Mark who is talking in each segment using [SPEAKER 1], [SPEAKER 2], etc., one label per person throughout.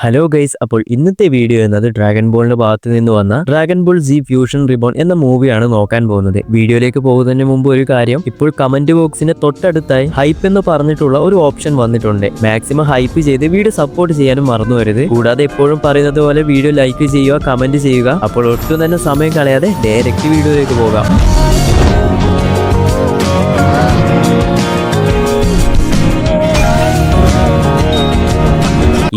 [SPEAKER 1] Hello guys, അപ്പോൾ ഇന്നത്തെ video എന്നത് ഡ്രാഗൺ ബോളിന്റെ ഭാഗത്ത് നിന്ന് വന്ന dragon ball C fusion reborn എന്ന മൂവിയാണ് നോക്കാൻ പോകുന്നത്. വീഡിയോയിലേക്ക് പോകുന്നതിന് മുമ്പ് ഒരു കാര്യം, ഇപ്പോൾ കമന്റ് ബോക്സിന് തൊട്ടടുത്തായി ഹൈപ്പ് എന്ന് പറഞ്ഞിട്ടുള്ള ഒരു ഓപ്ഷൻ വന്നിട്ടുണ്ട്. മാക്സിമം ഹൈപ്പ് ചെയ്ത് വീഡിയോ സപ്പോർട്ട് ചെയ്യാനും മറന്നു വരരുത്. കൂടാതെ എപ്പോഴും പറയുന്നത് പോലെ വീഡിയോ ലൈക്ക് ചെയ്യുക, കമന്റ് ചെയ്യുക. അപ്പോൾ ഒട്ടും തന്നെ സമയം കളയാതെ ഡയറക്റ്റ് വീഡിയോയിലേക്ക് പോകാം.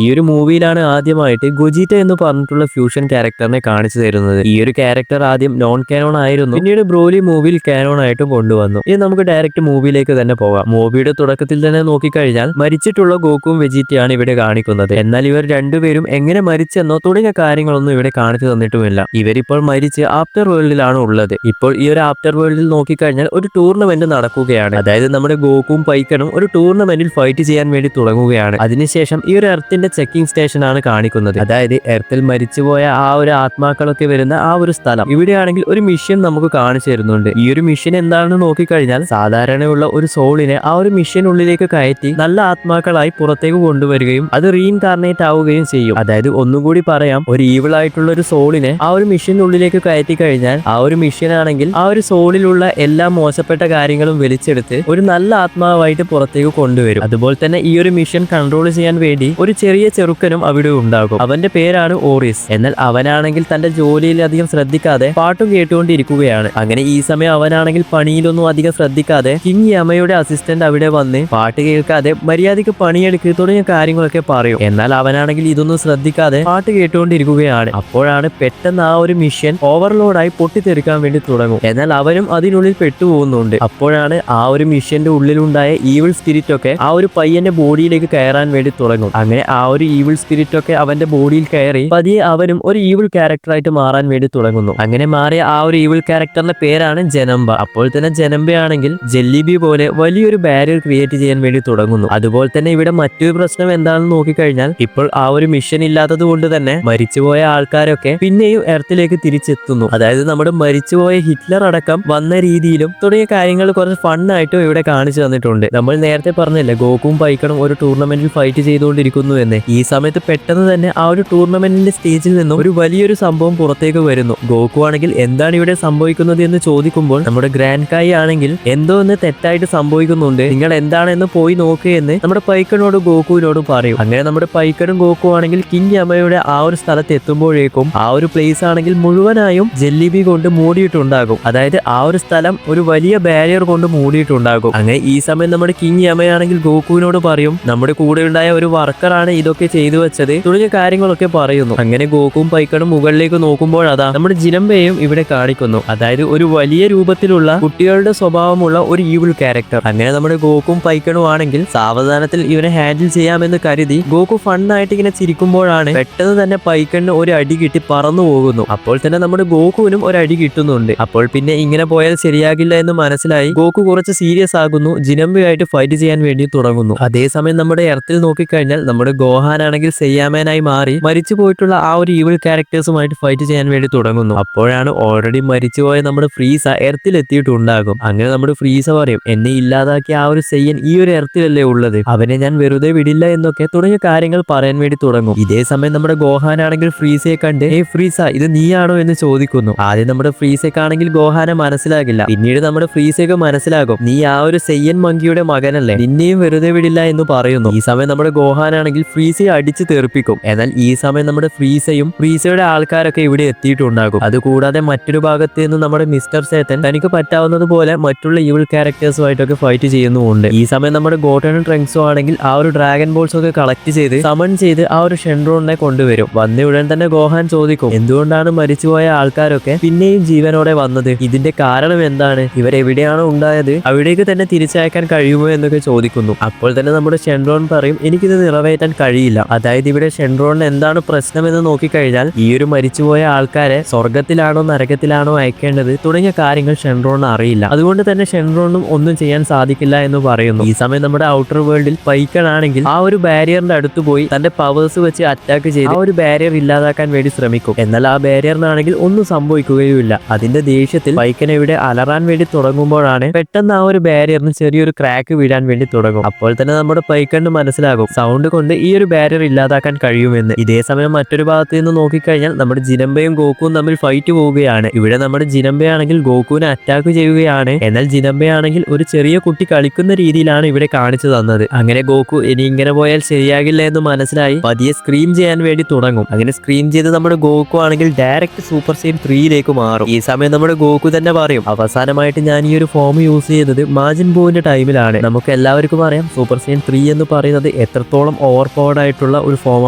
[SPEAKER 1] ഈ ഒരു മൂവിയിലാണ് ആദ്യമായിട്ട് ഗൊജീറ്റ എന്ന് പറഞ്ഞിട്ടുള്ള ഫ്യൂഷൻ ക്യാരക്ടറിനെ കാണിച്ചു തരുന്നത്. ഈ ഒരു ക്യാരക്ടർ ആദ്യം നോൺ കാനോൺ ആയിരുന്നു, പിന്നീട് ബ്രോലി മൂവിയിൽ കാനോൺ ആയിട്ടും കൊണ്ടുവന്നു. ഇനി നമുക്ക് ഡയറക്റ്റ് മൂവിയിലേക്ക് തന്നെ പോകാം. മൂവിയുടെ തുടക്കത്തിൽ തന്നെ നോക്കിക്കഴിഞ്ഞാൽ മരിച്ചിട്ടുള്ള ഗോക്കുവും വെജീറ്റയാണ് ഇവിടെ കാണിക്കുന്നത്. എന്നാൽ ഇവർ രണ്ടുപേരും എങ്ങനെ മരിച്ചെന്നോ തുടങ്ങിയ കാര്യങ്ങളൊന്നും ഇവിടെ കാണിച്ചു തന്നിട്ടുമില്ല. ഇവരിപ്പോൾ മരിച്ച് ആഫ്റ്റർ വേൾഡിലാണ് ഉള്ളത്. ഇപ്പോൾ ഈ ഒരു ആഫ്റ്റർ വേൾഡിൽ നോക്കിക്കഴിഞ്ഞാൽ ഒരു ടൂർണമെന്റ് നടക്കുകയാണ്. അതായത് നമ്മുടെ ഗോക്കുവും പൈക്കണും ഒരു ടൂർണമെന്റിൽ ഫൈറ്റ് ചെയ്യാൻ വേണ്ടി തുടങ്ങുകയാണ്. അതിനുശേഷം ഈ ഒരു എർത്തിന്റെ ചെക്കിംഗ് സ്റ്റേഷൻ ആണ് കാണിക്കുന്നത്. അതായത് എർത്തിൽ മരിച്ചുപോയ ആ ഒരു ആത്മാക്കളൊക്കെ വരുന്ന ആ ഒരു സ്ഥലം. ഇവിടെയാണെങ്കിൽ ഒരു മിഷൻ നമുക്ക് കാണിച്ചു തരുന്നുണ്ട്. ഈ ഒരു മിഷൻ എന്താണെന്ന് നോക്കിക്കഴിഞ്ഞാൽ സാധാരണയുള്ള ഒരു സോളിനെ ആ ഒരു മിഷനുള്ളിലേക്ക് കയറ്റി നല്ല ആത്മാക്കളായി പുറത്തേക്ക് കൊണ്ടുവരികയും അത് റീഇൻകാർണേറ്റ് ആവുകയും ചെയ്യും. അതായത് ഒന്നുകൂടി പറയാം, ഒരു ഈവിൾ ആയിട്ടുള്ള ഒരു സോളിനെ ആ ഒരു മിഷനുള്ളിലേക്ക് കയറ്റി കഴിഞ്ഞാൽ ആ ഒരു മിഷൻ ആണെങ്കിൽ ആ ഒരു സോളിലുള്ള എല്ലാ മോശപ്പെട്ട കാര്യങ്ങളും വലിച്ചെടുത്ത് ഒരു നല്ല ആത്മാവായിട്ട് പുറത്തേക്ക് കൊണ്ടുവരും. അതുപോലെ തന്നെ ഈ ഒരു മിഷൻ കൺട്രോൾ ചെയ്യാൻ വേണ്ടി ഒരു ചെറിയ ചെറുക്കനും അവിടെ ഉണ്ടാകും. അവന്റെ പേരാണ് ഓറിസ്. എന്നാൽ അവനാണെങ്കിൽ തന്റെ ജോലിയിൽ അധികം ശ്രദ്ധിക്കാതെ പാട്ടും കേട്ടുകൊണ്ടിരിക്കുകയാണ്. അങ്ങനെ ഈ സമയം അവനാണെങ്കിൽ പണിയിലൊന്നും അധികം ശ്രദ്ധിക്കാതെ കിങ് യമയുടെ അസിസ്റ്റന്റ് അവിടെ വന്ന് പാട്ട് കേൾക്കാതെ മര്യാദയ്ക്ക് പണിയെടുക്കുക തുടങ്ങിയ കാര്യങ്ങളൊക്കെ പറയും. എന്നാൽ അവനാണെങ്കിൽ ഇതൊന്നും ശ്രദ്ധിക്കാതെ പാട്ട് കേട്ടുകൊണ്ടിരിക്കുകയാണ്. അപ്പോഴാണ് പെട്ടെന്ന് ആ ഒരു മിഷൻ ഓവർലോഡായി പൊട്ടിത്തെറിക്കാൻ വേണ്ടി തുടങ്ങും. എന്നാൽ അവനും അതിനുള്ളിൽ പെട്ടുപോകുന്നുണ്ട്. അപ്പോഴാണ് ആ ഒരു മിഷന്റെ ഉള്ളിലുണ്ടായ ഈവിൾ സ്പിരിറ്റ് ഒക്കെ ആ ഒരു പയ്യന്റെ ബോഡിയിലേക്ക് കയറാൻ വേണ്ടി തുടങ്ങും. അങ്ങനെ ആ ഒരു ഈവിൾ സ്പിരിറ്റ് ഒക്കെ അവന്റെ ബോഡിയിൽ കയറി പതിയെ അവനും ഒരു ഈവിൾ ക്യാരക്ടറായിട്ട് മാറാൻ വേണ്ടി തുടങ്ങുന്നു. അങ്ങനെ മാറിയ ആ ഒരു ഈവിൾ ക്യാരക്ടറിന്റെ പേരാണ് ജനംബ. അപ്പോൾ തന്നെ ജനംബയാണെങ്കിൽ ജെല്ലിബി പോലെ വലിയൊരു ബാരിയർ ക്രിയേറ്റ് ചെയ്യാൻ വേണ്ടി തുടങ്ങുന്നു. അതുപോലെ തന്നെ ഇവിടെ മറ്റൊരു പ്രശ്നം എന്താണെന്ന് നോക്കിക്കഴിഞ്ഞാൽ, ഇപ്പോൾ ആ ഒരു മിഷൻ ഇല്ലാത്തത് കൊണ്ട് തന്നെ മരിച്ചുപോയ ആൾക്കാരൊക്കെ പിന്നെയും എർത്തിലേക്ക് തിരിച്ചെത്തുന്നു. അതായത് നമ്മുടെ മരിച്ചുപോയ ഹിറ്റ്ലർ അടക്കം വന്ന രീതിയിലും തുടങ്ങിയ കാര്യങ്ങൾ കുറച്ച് ഫണ്ണായിട്ടും ഇവിടെ കാണിച്ചു തന്നിട്ടുണ്ട്. നമ്മൾ നേരത്തെ പറഞ്ഞില്ലേ, ഗോക്കും പൈക്കണും ഒരു ടൂർണമെന്റിൽ ഫൈറ്റ് ചെയ്തുകൊണ്ടിരിക്കുന്നു എന്ന്. ഈ സമയത്ത് പെട്ടെന്ന് തന്നെ ആ ഒരു ടൂർണമെന്റിന്റെ സ്റ്റേജിൽ നിന്നും ഒരു വലിയൊരു സംഭവം പുറത്തേക്ക് വരുന്നു. ഗോക്കു ആണെങ്കിൽ എന്താണ് ഇവിടെ സംഭവിക്കുന്നത് എന്ന് ചോദിക്കുമ്പോൾ നമ്മുടെ ഗ്രാൻഡ് കായി ആണെങ്കിൽ എന്തോ ഒന്ന് തെറ്റായിട്ട് സംഭവിക്കുന്നുണ്ട്, നിങ്ങൾ എന്താണെന്ന് പോയി നോക്കുക എന്ന് നമ്മുടെ പൈക്കണോടും ഗോക്കുവിനോടും പറയും. അങ്ങനെ നമ്മുടെ പൈക്കണും ഗോക്കു ആണെങ്കിൽ കിങ് യമയുടെ ആ ഒരു സ്ഥലത്ത് എത്തുമ്പോഴേക്കും ആ ഒരു പ്ലേസ് ആണെങ്കിൽ മുഴുവനായും ജെല്ലിബി കൊണ്ട് മൂടിയിട്ടുണ്ടാകും. അതായത് ആ ഒരു സ്ഥലം ഒരു വലിയ ബാരിയർ കൊണ്ട് മൂടിയിട്ടുണ്ടാകും. അങ്ങനെ ഈ സമയം നമ്മുടെ കിങ് യമയാണെങ്കിൽ ഗോക്കുവിനോട് പറയും, നമ്മുടെ കൂടെ ഉണ്ടായ ഒരു വർക്കറാണ് ഇതൊക്കെ ചെയ്തു വെച്ചത് തുടങ്ങിയ കാര്യങ്ങളൊക്കെ പറയുന്നു. അങ്ങനെ ഗോക്കും പൈക്കണും മുകളിലേക്ക് നോക്കുമ്പോൾ അതാ നമ്മുടെ ജിനംബയും ഇവിടെ കാണിക്കുന്നു. അതായത് ഒരു വലിയ രൂപത്തിലുള്ള കുട്ടികളുടെ സ്വഭാവമുള്ള ഒരു ഈവിൾ ക്യാരക്ടർ. അങ്ങനെ നമ്മുടെ ഗോക്കും പൈക്കണും ആണെങ്കിൽ സാവധാനത്തിൽ ഇവനെ ഹാൻഡിൽ ചെയ്യാമെന്ന് കരുതി ഗോക്കു ഫണ്ണായിട്ട് ഇങ്ങനെ ചിരിക്കുമ്പോഴാണ് പെട്ടെന്ന് തന്നെ പൈക്കണിന് ഒരു അടി കിട്ടി പറന്നു പോകുന്നു. അപ്പോൾ തന്നെ നമ്മുടെ ഗോക്കുവിനും ഒരു അടി കിട്ടുന്നുണ്ട്. അപ്പോൾ പിന്നെ ഇങ്ങനെ പോയാൽ ശരിയാകില്ല എന്ന് മനസ്സിലായി ഗോക്കു കുറച്ച് സീരിയസ് ആകുന്നു. ജിനംബയായിട്ട് ഫൈറ്റ് ചെയ്യാൻ വേണ്ടി തുടങ്ങുന്നു. അതേസമയം നമ്മുടെ എർത്തിൽ നോക്കിക്കഴിഞ്ഞാൽ നമ്മുടെ ഗോഹാൻ ആണെങ്കിൽ സെയ്യാമാനായി മാറി മരിച്ചു പോയിട്ടുള്ള ആ ഒരു ഈവിൾ ക്യാരക്ടേഴ്സുമായിട്ട് ഫൈറ്റ് ചെയ്യാൻ വേണ്ടി തുടങ്ങുന്നു. അപ്പോഴാണ് ഓൾറെഡി മരിച്ചുപോയ നമ്മുടെ ഫ്രീസ എർത്തിൽ എത്തിയിട്ടുണ്ടാകും. അങ്ങനെ നമ്മുടെ ഫ്രീസ പറയും, എന്നെ ഇല്ലാതാക്കിയ ആ ഒരു സെയ്യൻ ഈ ഒരു എർത്തിലല്ലേ ഉള്ളത്, അവനെ ഞാൻ വെറുതെ വിടില്ല എന്നൊക്കെ തുടങ്ങിയ കാര്യങ്ങൾ പറയാൻ വേണ്ടി തുടങ്ങും. ഇതേ സമയം നമ്മുടെ ഗോഹാൻ ആണെങ്കിൽ ഫ്രീസയെ കണ്ട്, ഫ്രീസ ഇത് നീയാണോ എന്ന് ചോദിക്കുന്നു. ആദ്യം നമ്മുടെ ഫ്രീസയ്ക്കാണെങ്കിൽ ഗോഹാനെ മനസ്സിലാകില്ല. പിന്നീട് നമ്മുടെ ഫ്രീസയ്ക്ക് മനസ്സിലാകും, നീ ആ ഒരു സെയ്യൻ മങ്കിയുടെ മകനല്ലേ, നിന്നെയും വെറുതെ വിടില്ല എന്ന് പറയുന്നു. ഈ സമയം നമ്മുടെ ഗോഹാൻ ആണെങ്കിൽ ഫ്രീസയെ അടിച്ച് തെറിപ്പിക്കും. എന്നാൽ ഈ സമയം നമ്മുടെ ഫ്രീസയും ഫ്രീസയുടെ ആൾക്കാരൊക്കെ ഇവിടെ എത്തിയിട്ടുണ്ടാകും. അതുകൂടാതെ മറ്റൊരു ഭാഗത്ത് നിന്ന് നമ്മുടെ മിസ്റ്റർ സേത്തൻ തനിക്ക് പറ്റാവുന്നത് പോലെ മറ്റുള്ള ഈവിൾ ക്യാരക്ടേഴ്സുമായിട്ടൊക്കെ ഫൈറ്റ് ചെയ്യുന്നുമുണ്ട്. ഈ സമയം നമ്മുടെ ഗോട്ടനും ട്രങ്ക്സും ആണെങ്കിൽ ആ ഒരു ഡ്രാഗൺ ബോൾസ് ഒക്കെ കളക്ട് ചെയ്ത് സമൺ ചെയ്ത് ആ ഒരു ഷെൻഡ്രോണിനെ കൊണ്ടുവരും. വന്ന ഉടൻ തന്നെ ഗോഹാൻ ചോദിക്കും, എന്തുകൊണ്ടാണ് മരിച്ചുപോയ ആൾക്കാരൊക്കെ പിന്നെയും ജീവനോടെ വന്നത്, ഇതിന്റെ കാരണം എന്താണ്, ഇവരെവിടെയാണോ ഉണ്ടായത് അവിടേക്ക് തന്നെ തിരിച്ചയക്കാൻ കഴിയുമോ എന്നൊക്കെ ചോദിക്കുന്നു. അപ്പോൾ തന്നെ നമ്മുടെ ഷെൻഡ്രോൺ പറയും, എനിക്കിത് നിറവേറ്റാൻ കഴിയില്ല. അതായത് ഇവിടെ ഷെൻഡ്രോണിന് എന്താണ് പ്രശ്നമെന്ന് നോക്കിക്കഴിഞ്ഞാൽ, ഈ ഒരു മരിച്ചുപോയ ആൾക്കാരെ സ്വർഗത്തിലാണോ നരകത്തിലാണോ അയക്കേണ്ടത് തുടങ്ങിയ കാര്യങ്ങൾ ഷെൻഡ്രോണിന് അറിയില്ല. അതുകൊണ്ട് തന്നെ ഷെൻഡ്രോണും ഒന്നും ചെയ്യാൻ സാധിക്കില്ല എന്ന് പറയുന്നു. ഈ സമയം നമ്മുടെ ഔട്ടർ വേൾഡിൽ പൈക്കൺ ആണെങ്കിൽ ആ ഒരു ബാരിയറിന്റെ അടുത്ത് പോയി തന്റെ പവേഴ്സ് വെച്ച് അറ്റാക്ക് ചെയ്ത് ആ ഒരു ബാരിയർ ഇല്ലാതാക്കാൻ വേണ്ടി ശ്രമിക്കും. എന്നാൽ ആ ബാരിയറിനാണെങ്കിൽ ഒന്നും സംഭവിക്കുകയുമില്ല. അതിന്റെ ദേഷ്യത്തിൽ പൈക്കൻ ഇവിടെ അലറാൻ വേണ്ടി തുടങ്ങുമ്പോഴാണ് പെട്ടെന്ന് ആ ഒരു ബാരിയറിന് ചെറിയൊരു ക്രാക്ക് വീഴാൻ വേണ്ടി തുടങ്ങും. അപ്പോൾ തന്നെ നമ്മുടെ പൈക്കണിന് മനസ്സിലാകും, സൗണ്ട് കൊണ്ട് ഈ ഒരു ബാരിയർ ഇല്ലാതാക്കാൻ കഴിയുമെന്ന്. ഇതേ സമയം മറ്റൊരു ഭാഗത്ത് നിന്ന് നോക്കിക്കഴിഞ്ഞാൽ നമ്മുടെ ജിനംബയും ഗോക്കുവും തമ്മിൽ ഫൈറ്റ് പോവുകയാണ്. ഇവിടെ നമ്മുടെ ജിനംബയാണെങ്കിൽ ഗോക്കുവിനെ അറ്റാക്ക് ചെയ്യുകയാണ്. എന്നാൽ ജിനംബയാണെങ്കിൽ ഒരു ചെറിയ കുട്ടി കളിക്കുന്ന രീതിയിലാണ് ഇവിടെ കാണിച്ചു തന്നത്. അങ്ങനെ ഗോക്കു ഇനി ഇങ്ങനെ പോയാൽ ശരിയാകില്ല എന്ന് മനസ്സിലായി പതിയെ സ്ക്രീം ചെയ്യാൻ വേണ്ടി തുടങ്ങും. അങ്ങനെ സ്ക്രീം ചെയ്ത് നമ്മുടെ ഗോക്കു ആണെങ്കിൽ ഡയറക്റ്റ് സൂപ്പർ സെയിൻ 3യിലേക്ക് മാറും. ഈ സമയം നമ്മുടെ ഗോക്കു തന്നെ പറയും, അവസാനമായിട്ട് ഞാൻ ഈ ഒരു ഫോം യൂസ് ചെയ്തത് മാജിൻ ബൂവിന്റെ ടൈമിലാണ്. നമുക്ക് എല്ലാവർക്കും അറിയാം സൂപ്പർ സെയിൻ 3 എന്ന് പറയുന്നത് എത്രത്തോളം ഓവർ പവർഡ് ആയിട്ടുള്ള ഒരു ഫോം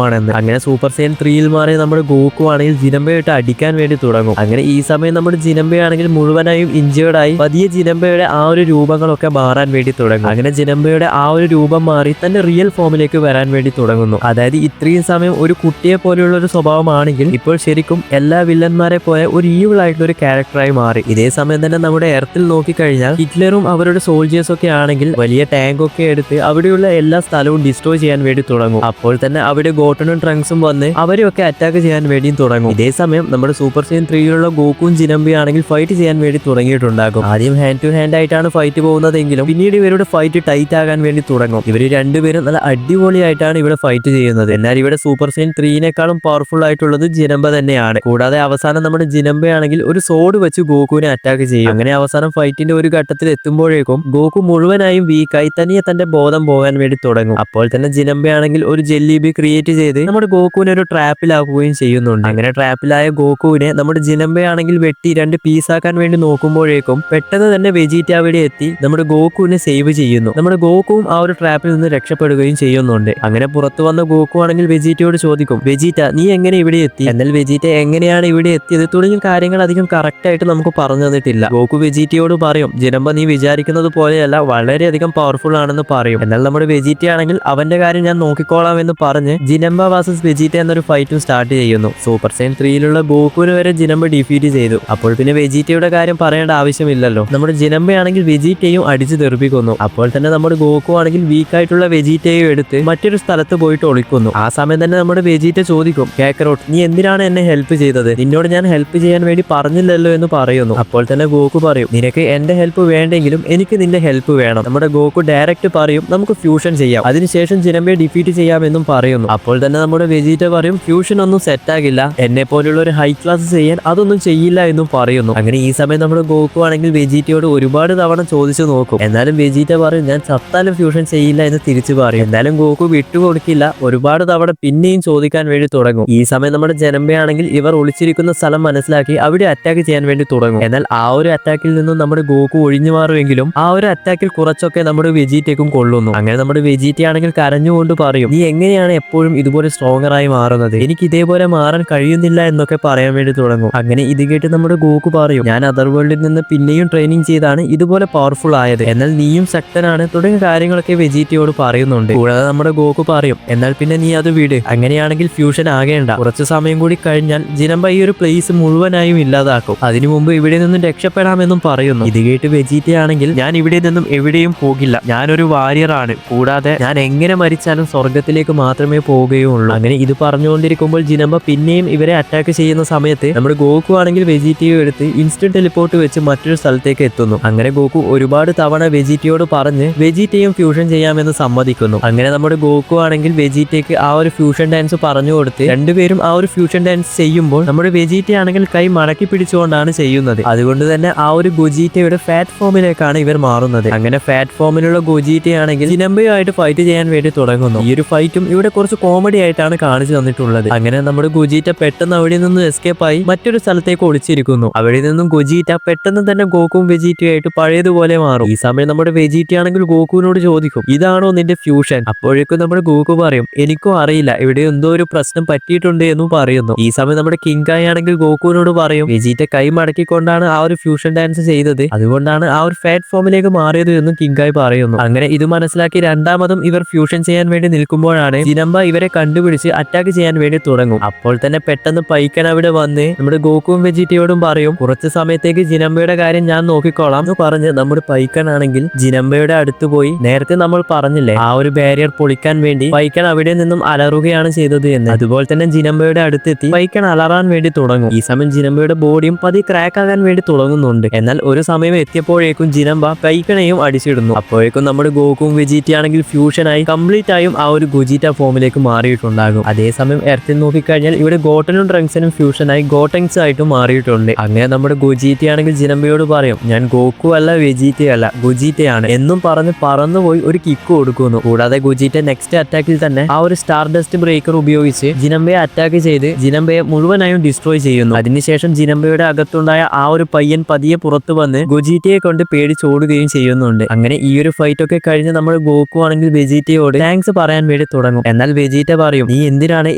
[SPEAKER 1] ആണെന്ന്. അങ്ങനെ സൂപ്പർ സെയിൻ 3യിൽ മാറി നമ്മുടെ ഗോക്കു ആണെങ്കിൽ ജിനംബയായിട്ട് അടിക്കാൻ വേണ്ടി തുടങ്ങും. അങ്ങനെ ഈ സമയം നമ്മുടെ ജിനംബയാണെങ്കിൽ മുഴുവനായും ഇഞ്ചേർഡ് ആയി പതിയെ ജിനംബയുടെ ആ ഒരു രൂപങ്ങളൊക്കെ മാറാൻ വേണ്ടി തുടങ്ങും. അങ്ങനെ ജിനംബയുടെ ആ ഒരു രൂപം മാറി തന്റെ റിയൽ ഫോമിലേക്ക് വരാൻ വേണ്ടി തുടങ്ങുന്നു. അതായത് ഇത്രയും സമയം ഒരു കുട്ടിയെ പോലെയുള്ള ഒരു സ്വഭാവമാണെങ്കിൽ ഇപ്പോൾ ശരിക്കും എല്ലാ വില്ലന്മാരെ പോലെ ഒരു ഈവിൾ ആയിട്ടുള്ള ഒരു ക്യാരക്ടറായി മാറി. ഇതേ സമയം തന്നെ നമ്മുടെ എർത്തിൽ നോക്കിക്കഴിഞ്ഞാൽ ഹിറ്റ്ലറും അവരുടെ സോൾജേഴ്സ് ഒക്കെ ആണെങ്കിൽ വലിയ ടാങ്ക് ഒക്കെ എടുത്ത് അവിടെയുള്ള എല്ലാ സ്ഥലവും ഡിസ്ട്രോയ് ചെയ്യാൻ വേണ്ടി തുടങ്ങും. അപ്പോൾ തന്നെ അവിടെ ഗോട്ടനും ട്രങ്ക്സും വന്ന് അവരെയൊക്കെ അറ്റാക്ക് ചെയ്യാൻ വേണ്ടിയും തുടങ്ങും. ഇതേ സമയം നമ്മുടെ സൂപ്പർ സെയിൻ 3യിലുള്ള ഗോക്കുവും ജിനംബി ആണെങ്കിൽ ഫൈറ്റ് ചെയ്യാൻ വേണ്ടി തുടങ്ങിയിട്ടുണ്ടാകും. ആദ്യം ഹാൻഡ് ടു ഹാൻഡ് ആയിട്ടാണ് ഫൈറ്റ് പോകുന്നതെങ്കിലും പിന്നീട് ഇവരുടെ ഫൈറ്റ് ടൈറ്റ് ആകാൻ വേണ്ടി തുടങ്ങും. ഇവർ രണ്ടുപേരും നല്ല അടിപൊളിയായിട്ടാണ് ഇവിടെ ഫൈറ്റ് ചെയ്യുന്നത്. എന്നാൽ ഇവിടെ സൂപ്പർ സെയിൻ 3നെക്കാളും പവർഫുൾ ആയിട്ടുള്ളത് ജിനംബ തന്നെയാണ്. കൂടാതെ അവസാനം നമ്മുടെ ജിനംബയാണെങ്കിൽ ഒരു സോഡ് വെച്ച് ഗോക്കുവിനെ അറ്റാക്ക് ചെയ്യും. അങ്ങനെ അവസാനം ഫൈറ്റിന്റെ ഒരു ഘട്ടത്തിൽ എത്തുമ്പോഴേക്കും ഗോക്കു മുഴുവനായും വീക്കായി തനിയെ തന്റെ ബോധം പോകാൻ വേണ്ടി തുടങ്ങും. അപ്പോൾ തന്നെ ജിനംബയാണെങ്കിൽ ഒരു ജെല്ലിബി ക്രിയേറ്റ് ചെയ്ത് നമ്മുടെ ഗോക്കുവിനെ ഒരു ട്രാപ്പിലാക്കുകയും ചെയ്യുന്നുണ്ട്. അങ്ങനെ ട്രാപ്പിലായ ഗോക്കുവിനെ നമ്മുടെ ജിനംബയാണെങ്കിൽ വെട്ടി 2 പീസാക്കാൻ വേണ്ടി നോക്കുമ്പോഴേക്കും പെട്ടെന്ന് തന്നെ വെജീറ്റ അവിടെ എത്തി നമ്മുടെ ഗോക്കുവിനെ സേവ് ചെയ്യുന്നു. നമ്മുടെ ഗോക്കുവും ആ ഒരു ട്രാപ്പിൽ നിന്ന് രക്ഷപ്പെടുകയും ചെയ്യുന്നുണ്ട്. അങ്ങനെ പുറത്തു വന്ന ഗോക്കു ആണെങ്കിൽ വെജീറ്റയോട് ചോദിക്കും, വെജീറ്റ നീ എങ്ങനെ ഇവിടെ എത്തി? എന്നാൽ വെജീറ്റ എങ്ങനെയാണ് ഇവിടെ എത്തിയത് തുടങ്ങിയ കാര്യങ്ങൾ അധികം കറക്റ്റ് ആയിട്ട് നമുക്ക് പറഞ്ഞു തന്നിട്ടില്ല. ഗോക്കു വെജീറ്റയോട് പറയും, ജിനംബ നീ വിചാരിക്കുന്നത് പോലെയല്ല, വളരെയധികം പവർഫുൾ ആണെന്ന് പറയും. എന്നാൽ നമ്മുടെ വെജീറ്റ ആണെങ്കിൽ അവന്റെ കാര്യം ഞാൻ നോക്കിക്കോളാം എന്ന് പറഞ്ഞ് ജിനംബ വേഴ്സസ് വെജീറ്റ എന്നൊരു ഫൈറ്റും സ്റ്റാർട്ട് ചെയ്യുന്നു. സൂപ്പർ സെയിൻ 3യിലുള്ള ഗോക്കുവിന് വരെ ജിനംബ ഡിഫീറ്റ് ചെയ്തു. അപ്പോൾ പിന്നെ വെജീറ്റയുടെ കാര്യം പറയേണ്ട ആവശ്യമില്ലല്ലോ. നമ്മുടെ ജിനംബയാണെങ്കിൽ വെജീറ്റയും അടിച്ചു തെറിപ്പിക്കുന്നു. അപ്പോൾ തന്നെ നമ്മുടെ ഗോക്കു ആണെങ്കിൽ വീക്കായിട്ടുള്ള വെജീറ്റയും എടുത്ത് മറ്റൊരു സ്ഥലത്ത് പോയിട്ട് ഒളിക്കുന്നു. ആ സമയം തന്നെ നമ്മുടെ വെജീറ്റ ചോദിക്കും, കാക്കറോട്ട് നീ എന്തിനാണ് എന്നെ ഹെൽപ്പ് ചെയ്തത്? നിന്നോട് ഞാൻ ഹെൽപ്പ് ചെയ്യാൻ വേണ്ടി പറഞ്ഞില്ലല്ലോ എന്ന് പറയുന്നു. അപ്പോൾ തന്നെ ഗോക്കു പറയും, നിനക്ക് എന്റെ ഹെൽപ്പ് വേണ്ടെങ്കിലും എനിക്ക് നിന്റെ ഹെൽപ്പ് വേണം. നമ്മുടെ ഗോക്കു ഡയറക്റ്റ് പറയും, നമുക്ക് ഫ്യൂഷൻ ചെയ്യാം, അതിനുശേഷം ജിനംബയെ ഡിഫീറ്റ് ചെയ്യാമെന്നും പറയുന്നു. അപ്പോൾ തന്നെ നമ്മുടെ വെജീറ്റ പറയും, ഫ്യൂഷൻ ഒന്നും സെറ്റ് ആകില്ല, എന്നെ പോലുള്ള ഒരു ഹൈ ക്ലാസ് ചെയ്യാൻ അതൊന്നും ചെയ്യില്ല എന്നും പറയുന്നു. അങ്ങനെ ഈ സമയം നമ്മുടെ ഗോക്കു ആണെങ്കിൽ വെജീറ്റയോട് ഒരുപാട് തവണ ചോദിച്ചു നോക്കും. എന്നാലും വെജീറ്റ പറയും, ഞാൻ ചത്താലും ഫ്യൂഷൻ ചെയ്യില്ല എന്ന് തിരിച്ചു പറയും. എന്നാലും ഗോക്കു വിട്ടുകൊടുക്കില്ല. ഒരുപാട് തവണ പിന്നെയും ചോദിക്കാൻ വേണ്ടി തുടങ്ങും. ഈ സമയം നമ്മുടെ ജനമ്പയാണെങ്കിൽ ഇവർ ഒളിച്ചിരിക്കുന്ന സ്ഥലം മനസ്സിലാക്കി അവിടെ അറ്റാക്ക് ചെയ്യാൻ വേണ്ടി തുടങ്ങും. എന്നാൽ ആ ഒരു അറ്റാക്കിൽ നിന്നും നമ്മുടെ ഗോക്കു ഒഴിഞ്ഞു മാറുമെങ്കിലും ആ ഒരു അറ്റാക്കിൽ കുറച്ചൊക്കെ നമ്മുടെ വെജീറ്റയ്ക്കും കൊള്ളുന്നു. അങ്ങനെ നമ്മുടെ വെജീറ്റ ആണെങ്കിൽ കരഞ്ഞുകൊണ്ട് പറയും, നീ എങ്ങനെയാണ് എപ്പോഴും ഇതുപോലെ സ്ട്രോങ്ങർ ആയി മാറുന്നത്? എനിക്ക് ഇതേപോലെ മാറാൻ കഴിയുന്നില്ല എന്നൊക്കെ പറയാൻ വേണ്ടി തുടങ്ങും. അങ്ങനെ ഇത് കേട്ട് നമ്മുടെ ഗോക്കു പറയും, ഞാൻ അതർ വേൾഡിൽ നിന്ന് പിന്നെയും ട്രെയിനിങ് ചെയ്താണ് ഇതുപോലെ പവർഫുൾ ആയത്, എന്നാൽ നീയും ശക്തനാണ് തുടങ്ങിയ കാര്യങ്ങളൊക്കെ വെജീറ്റയോട് പറയുന്നുണ്ട്. കൂടാതെ നമ്മുടെ ഗോക്കു പറയും, എന്നാൽ പിന്നെ നീ അത് വിട്, അങ്ങനെയാണെങ്കിൽ ഫ്യൂഷൻ ആകേണ്ട, കുറച്ചു സമയം കൂടി കഴിഞ്ഞാൽ ജിനംബ ഈ ഒരു പ്ലേസ് മുഴുവനായും ഇല്ലാതാക്കും, അതിനു മുമ്പ് ഇവിടെ നിന്നും രക്ഷപ്പെടാമെന്നും പറയുന്നു. ഇത് കേട്ട് വെജീറ്റ ആണെങ്കിൽ, ഞാൻ ഇവിടെ നിന്നും എവിടെയും പോകില്ല, ഞാനൊരു വാരിയറാണ്, കൂടാതെ ഞാൻ എങ്ങനെ മരിച്ചാലും സ്വർഗത്തിലേക്ക് മാത്രമേ പോവുകയുള്ളൂ. അങ്ങനെ ഇത് പറഞ്ഞുകൊണ്ടിരിക്കുമ്പോൾ ജിനംബ പിന്നെയും ഇവരെ അറ്റാക്ക് ചെയ്യുന്ന സമയത്ത് നമ്മുടെ ഗോക്കു ആണെങ്കിൽ വെജീറ്റയെ എടുത്ത് ഇൻസ്റ്റന്റ് ടെലിപ്പോർട്ട് വെച്ച് മറ്റൊരു സ്ഥലത്തേക്ക് എത്തുന്നു. അങ്ങനെ ഗോക്കു ഒരുപാട് തവണ വെജീറ്റയോട് പറഞ്ഞ് വെജീറ്റയും ഫ്യൂഷൻ ചെയ്യാമെന്ന് സമ്മതിക്കുന്നു. അങ്ങനെ നമ്മുടെ ഗോക്കു ആണെങ്കിൽ വെജീറ്റയ്ക്ക് ആ ഒരു ഫ്യൂഷൻ ഡാൻസ് പറഞ്ഞു കൊടുത്ത് രണ്ടുപേരും ആ ഒരു ഫ്യൂഷൻ ഡാൻസ് ചെയ്യുമ്പോൾ നമ്മുടെ വെജീറ്റ ആണെങ്കിൽ കൈ മടക്കി പിടിച്ചുകൊണ്ടാണ് ചെയ്യുന്നത്. അതുകൊണ്ട് തന്നെ ആ ഒരു ഗൊജീറ്റയുടെ ഫാറ്റ് ഫോമിലേക്കാണ് ഇവർ മാറുന്നത്. അങ്ങനെ ഫാറ്റ് ഫോമിലുള്ള ഗൊജീറ്റയാണെങ്കിൽ ജിനംബയുമായിട്ട് ഫൈറ്റ് ചെയ്യാൻ വേണ്ടി തുടങ്ങുന്നു. ഈ ഒരു ഫൈറ്റും ഇവിടെ കുറച്ച് കോമഡി ആയിട്ടാണ് കാണിച്ചു തന്നിട്ടുള്ളത്. അങ്ങനെ നമ്മുടെ ഗൊജീറ്റ പെട്ടെന്ന് അവിടെ നിന്ന് എസ്കേപ്പ് ആയി മറ്റൊരു സ്ഥലത്തേക്ക് ഒളിച്ചിരിക്കുന്നു. അവിടെ നിന്നും ഗൊജീറ്റ പെട്ടെന്ന് തന്നെ ഗോക്കുവും വെജീറ്റയായിട്ട് പഴയതുപോലെ മാറും. ഈ സമയം നമ്മുടെ വെജീറ്റ ആണെങ്കിൽ ഗോക്കുവിനോട് ചോദിക്കും, ഇതാണോ നിന്റെ ഫ്യൂഷൻ? അപ്പോഴേക്കും നമ്മുടെ ഗോക്കു പറയും, എനിക്കും അറിയില്ല, ഇവിടെ എന്തോ ഒരു പ്രശ്നം പറ്റിയിട്ടുണ്ട് എന്നും പറയുന്നു. ഈ സമയം നമ്മുടെ കിങ്കായി ആണെങ്കിൽ ഗോക്കുവിനോട് പറയും, വെജീറ്റ കൈ മടക്കിക്കൊണ്ടാണ് ആ ഒരു ഫ്യൂഷൻ ഡാൻസ് ചെയ്തത്, അതുകൊണ്ടാണ് ആ ഒരു ഫാറ്റ് ഫോമിലേക്ക് മാറിയത് എന്നും കിങ്കായി പറയുന്നു. അങ്ങനെ ഇത് മനസ്സിലാക്കി രണ്ടാമതും ഇവർ ഫ്യൂഷൻ ചെയ്യാൻ വേണ്ടി നിൽക്കുമ്പോഴാണ് ജിനംബ ഇവരെ കണ്ടുപിടിച്ച് അറ്റാക്ക് ചെയ്യാൻ വേണ്ടി തുടങ്ങും. അപ്പോൾ തന്നെ പെട്ടെന്ന് പൈക്കൻ അവിടെ വന്ന് നമ്മുടെ ഗോക്കുവും വെജീറ്റയോടും പറയും, കുറച്ച് സമയത്തേക്ക് ജിനംബയുടെ കാര്യം ഞാൻ നോക്കിക്കോളാം എന്ന് പറഞ്ഞ് നമ്മുടെ പൈക്കൻ ആണെങ്കിൽ ജിനംബയുടെ അടുത്ത് പോയി, നേരത്തെ നമ്മൾ പറഞ്ഞില്ലേ ആ ഒരു ബാരിയർ പൊളിക്കാൻ വേണ്ടി പൈക്കൻ അവിടെ നിന്നും അലറുകയാണ് ചെയ്തത് എന്ന്, അതുപോലെ തന്നെ ജിനംബയുടെ അടുത്തെത്തി പൈക്കൻ അലറാൻ വേണ്ടി തുടങ്ങും. ഈ സമയം ജിനംബയുടെ ബോഡിയും ക്രാക്ക് ആകാൻ വേണ്ടി തുടങ്ങുന്നുണ്ട്. എന്നാൽ ഒരു സമയം എത്തിയപ്പോഴേക്കും ജിനംബ പൈക്കനെയും അടിച്ചിടുന്നു. അപ്പോഴേക്കും നമ്മുടെ ഗോക്കുവും വെജീറ്റയാണെങ്കിൽ ഫ്യൂഷനായി കംപ്ലീറ്റ് ആയും ആ ഒരു ഗുജിറ്റ ഫോമിലേക്ക് മാറിയിട്ടുണ്ടാകും. അതേസമയം എർത്തിൽ നോക്കിക്കഴിഞ്ഞാൽ ഇവിടെ ഗോട്ടനും ട്രങ്ക്സിനും ഫ്യൂഷനായി ഗോട്ടങ്സ് ആയിട്ടും മാറിയിട്ടുണ്ട്. അങ്ങനെ നമ്മുടെ ഗുജിറ്റ ആണെങ്കിൽ ജിനംബയോട് പറയും, ഞാൻ ഗോക്കു അല്ല, വെജീറ്റയല്ല, ഗുജിറ്റയാണ് എന്നും പറഞ്ഞ് പറന്നുപോയി ഒരു കിക്ക് കൊടുക്കുന്നു. കൂടാതെ ഗുജിറ്റ നെക്സ്റ്റ് അറ്റാക്കിൽ തന്നെ ആ ഒരു സ്റ്റാർ ഡസ്റ്റ് ബ്രേക്കർ ഉപയോഗിച്ച് ജിനംബയെ അറ്റാക്ക് ചെയ്ത് ജിനംബയെ മുഴുവനായും ഡിസ്ട്രോയ് ചെയ്യുന്നു. അതിനുശേഷം ജിനംബയുടെ അകത്തുണ്ടായ ആ ഒരു പയ്യൻ പതിയെ പുറത്തു വന്ന് ഗുജിറ്റയെ കൊണ്ട് പേടിച്ചോടുകയും ചെയ്യുന്നുണ്ട്. അങ്ങനെ ഈ ഒരു ഫൈറ്റ് ഒക്കെ കഴിഞ്ഞ് നമ്മൾ ഗോക്കു ആണെങ്കിൽ വെജീറ്റയോട് താങ്ക്സ് പറയാൻ വേണ്ടി തുടങ്ങും. എന്നാൽ വെജീറ്റ പറയും, നീ എന്തിനാണ്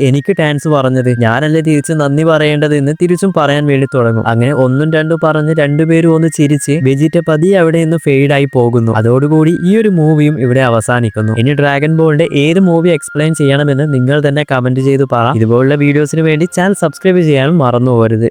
[SPEAKER 1] എനിക്ക് താങ്ക്സ് പറഞ്ഞത്, ഞാനല്ലേ തിരിച്ച് നന്ദി പറയേണ്ടത് എന്ന് തിരിച്ചും പറയാൻ വേണ്ടി തുടങ്ങും. അങ്ങനെ ഒന്നും രണ്ടും പറഞ്ഞ് രണ്ടുപേരും ഒന്ന് ചിരിച്ച് വെജീറ്റ പതിയെ അവിടെ നിന്ന് ഫെയ്ഡായി പോകുന്നു. അതോടുകൂടി ഈ ഒരു മൂവിയും ഇവിടെ അവസാനിക്കുന്നു. ഇനി ഡ്രാഗൺ ബോളിന്റെ ഏത് മൂവി എക്സ്പ്ലെയിൻ ചെയ്യണമെന്ന് നിങ്ങൾ തന്നെ കമന്റ് ചെയ്ത് പറ. ഇതുപോലുള്ള വീഡിയോസിന് വേണ്ടി ചാനൽ സബ്സ്ക്രൈബ് ചെയ്യാനും മറന്നു പോകരുത്.